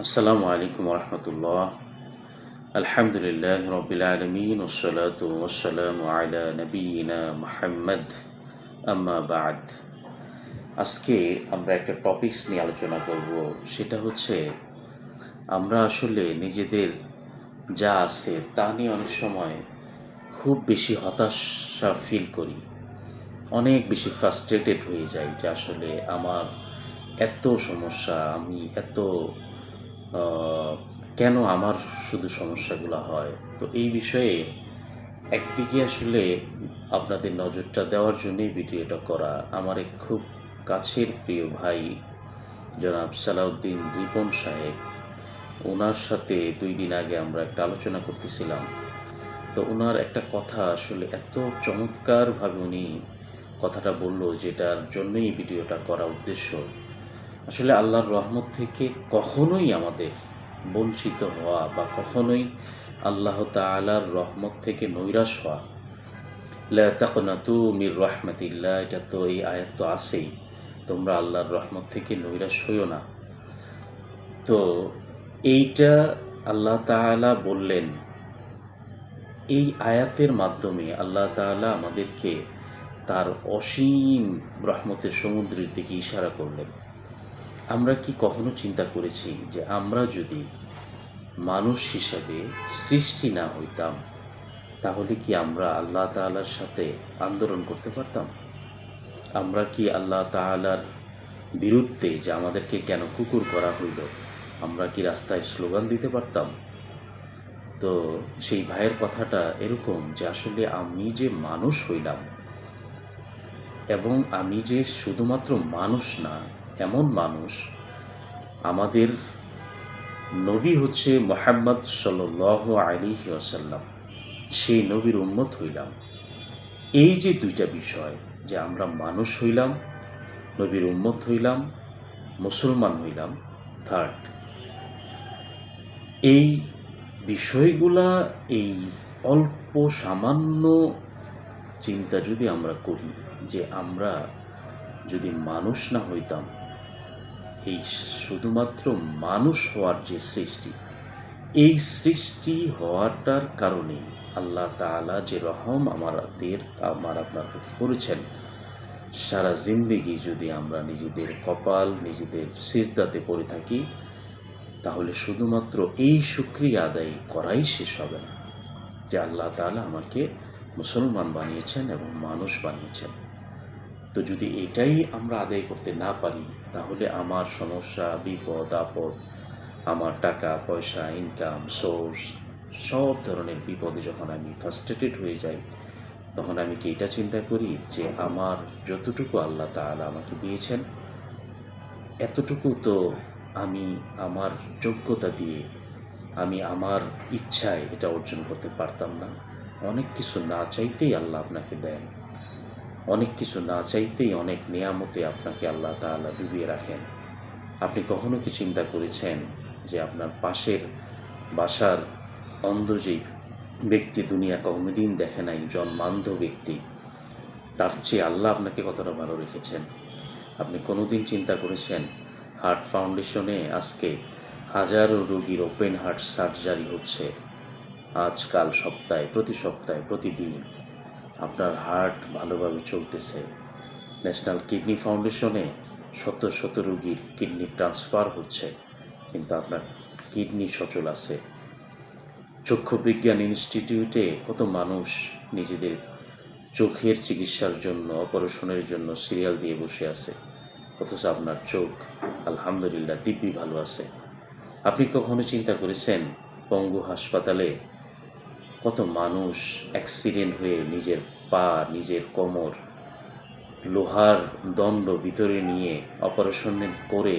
আসসালামু আলাইকুম রহমতুল্লাহ। আলহামদুলিল্লাহ রবিল আলমিন ওসলাত ওসালাম আলা নবীনা মুহাম্মদ, আম্মা বাদ। আজকে আমরা একটা টপিকস নিয়ে আলোচনা করব। সেটা হচ্ছে আমরা আসলে নিজেদের যা আছে তা নিয়ে অনেক সময় খুব বেশি হতাশা ফিল করি, অনেক বেশি ফ্রাস্ট্রেটেড হয়ে যাই যে আসলে আমার এত সমস্যা, আমি এত আহ, কেন আমার শুধু সমস্যাগুলো হয়। তো এই বিষয়ে একদিকে আসলে আপনাদের নজরটা দেওয়ার জন্যই ভিডিওটা করা। আমার এক খুব কাছের প্রিয় ভাই জনাব সালাউদ্দিন রিপন সাহেব, ওনার সাথে 2 দিন আগে আমরা একটা আলোচনা করতেছিলাম। তো ওনার একটা কথা আসলে এত চমৎকারভাবে উনি কথাটা বলল, যেটার জন্যই এই ভিডিওটা করা উদ্দেশ্য। আসলে আল্লাহর রহমত থেকে কখনোই আমাদের বঞ্চিত হওয়া বা কখনোই আল্লাহ তাআলার রহমত থেকে নৈরাশ হওয়া, লা তাকনাতু মির রাহমাতিল্লাহ, এটা তো এই আয়াত তো আছেই, তোমরা আল্লাহর রহমত থেকে নৈরাশ হইও না। তো এইটা আল্লাহ তাআলা বললেন, এই আয়াতের মাধ্যমে আল্লাহ তাআলা আমাদেরকে তার অসীম রহমতের সমুদ্রের দিকে ইশারা করলেন। আমরা কি কখনো চিন্তা করেছি যে আমরা যদি মানুষ হিসাবে সৃষ্টি না হইতাম, তাহলে কি আমরা আল্লাহ তাআলার সাথে আন্দোলন করতে পারতাম? আমরা কি আল্লাহ তাআলার বিরুদ্ধে যে আমাদেরকে কেন কুকুর করা হইল, আমরা কি রাস্তায় স্লোগান দিতে পারতাম? তো সেই ভাইয়ের কথাটা এরকম যে আসলে আমি যে মানুষ হইলাম, এবং আমি যে শুধুমাত্র মানুষ না, এমন মানুষ, আমাদের নবী হচ্ছে মুহাম্মদ সাল্লাল্লাহু আলাইহি ওয়াসাল্লাম, সেই নবীর উম্মত হইলাম। এই যে দুইটা বিষয়, যে আমরা মানুষ হইলাম, নবীর উম্মত হইলাম, মুসলমান হইলাম, থার্ড, এই বিষয়গুলা, এই অল্প সামান্য চিন্তা যদি আমরা করি যে আমরা যদি মানুষ না হইতাম, এই শুধুমাত্র মানুষ হওয়ার যে সৃষ্টি, এই সৃষ্টি হওয়াটার কারণে আল্লাহ তাআলা যে রহম আমার আপনার প্রতি করেছেন, সারা জিন্দেগি যদি আমরা নিজেদের কপাল নিজেদের সিজদাতে পড়ে থাকি, তাহলে শুধুমাত্র এই শুকরিয়া আদায় করাই শেষ হবে না যে আল্লাহ তাআলা আমাকে মুসলমান বানিয়েছেন এবং মানুষ বানিয়েছেন। তো যদি এটাই আমরা আদায় করতে না পারি, তাহলে আমার সমস্যা, বিপদ আপদ, আমার টাকা পয়সা, ইনকাম সোর্স, সব ধরনের বিপদে যখন আমি ফ্রাস্ট্রেটেড হয়ে যাই, তখন আমি কি এটা চিন্তা করি যে আমার যতটুকু আল্লাহ তাআলা আমাকে দিয়েছেন, এতটুকু তো আমি আমার যোগ্যতা দিয়ে, আমি আমার ইচ্ছায় এটা অর্জন করতে পারতাম না। অনেক কিছু না চাইতেই আল্লাহ আপনাকে দেন, অনেক কিছু না চাইতেই অনেক নেয়ামতে আপনাকে আল্লাহ তাআলা ডুবিয়ে রাখেন। আপনি কখনো কি চিন্তা করেছেন যে আপনার পাশের বাসার অন্ধ যে ব্যক্তি, দুনিয়া কোনোদিন দেখে নাই, জন্মান্ধ ব্যক্তি, তার চেয়ে আল্লাহ আপনাকে কতটা ভালো রেখেছেন? আপনি কোনোদিন চিন্তা করেছেন হার্ট ফাউন্ডেশনে আজকে হাজারো রোগীর ওপেন হার্ট সার্জারি হচ্ছে আজকাল, সপ্তাহে, প্রতি সপ্তাহে, প্রতিদিন আপনার হার্ট ভালোভাবে চলতেছে। ন্যাশনাল কিডনি ফাউন্ডেশনে শত শত রোগীর কিডনি ট্রান্সফার হচ্ছে, কিন্তু আপনার কিডনি সচল আছে। চক্ষু বিজ্ঞান ইনস্টিটিউটে কত মানুষ নিজেদের চোখের চিকিৎসার জন্য, অপারেশনের জন্য সিরিয়াল দিয়ে বসে আছে, অথচ আপনার চোখ আলহামদুলিল্লাহ দিব্যি ভালো আছে। আপনি কখনো চিন্তা করেছেন পঙ্গু হাসপাতালে কত মানুষ অ্যাক্সিডেন্ট হয়ে নিজের পা, নিজের কোমর লোহার দণ্ড ভিতরে নিয়ে অপারেশন করে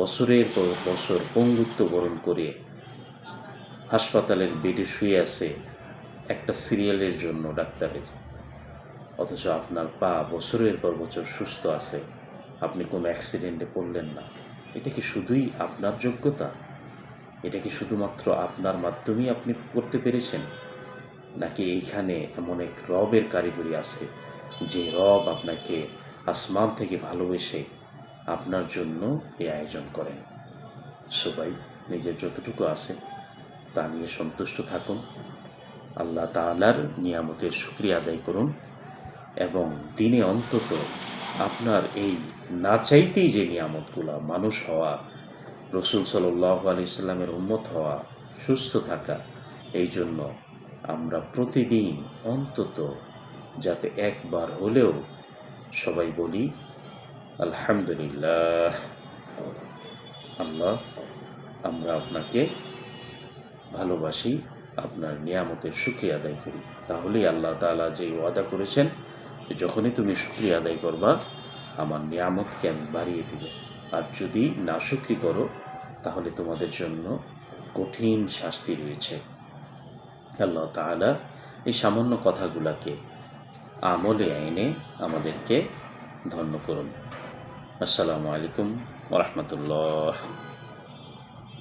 বছরের পর বছর পঙ্গুত্ব বরণ করে হাসপাতালের বেডে শুয়ে আছে একটা সিরিয়ালের জন্য ডাক্তারের, অথচ আপনার পা বছরের পর বছর সুস্থ আছে, আপনি কোনো অ্যাক্সিডেন্টে পড়লেন না। এটা কি শুধুই আপনার যোগ্যতা? এটা কি শুধুমাত্র আপনার মাধ্যমেই আপনি করতে পেরেছেন, নাকি এইখানে এমন এক রবের কারিগরি আছে, যে রব আপনাকে আসমান থেকে ভালোবেসে আপনার জন্য এই আয়োজন করেন? সবাই নিজের যতটুকু আছে তা নিয়ে সন্তুষ্ট থাকুন, আল্লাহ তাআলার নিয়ামতের শুকরিয়া আদায় করুন এবং দিনে অন্তত আপনার এই না চাইতেই যে নিয়ামতগুলো, মানুষ হওয়া, রসুল সাল্লাল্লাহু আলাইহি সাল্লামের উম্মত হওয়া, সুস্থ থাকা, এই জন্য আমরা প্রতিদিন অন্তত যাতে একবার হলেও সবাই বলি আলহামদুলিল্লাহ। আল্লাহ, আমরা আপনাকে ভালোবাসি, আপনার নিয়ামতের শুকরিয়া আদায় করি। তাহলেই আল্লাহ তাআলা যে ওয়াদা করেছেন যে যখনই তুমি শুকরিয়া আদায় করবা আমার নিয়ামতকে আমি বাড়িয়ে দিব, আর যদি নাশুকরি করো তাহলে তোমাদের জন্য কঠিন শাস্তি রয়েছে। আল্লাহ তাআলা এই সামান্য কথাগুলোকে আমলে এনে আমাদেরকে ধন্য করুন। আসসালামু আলাইকুম ওয়া রাহমাতুল্লাহ।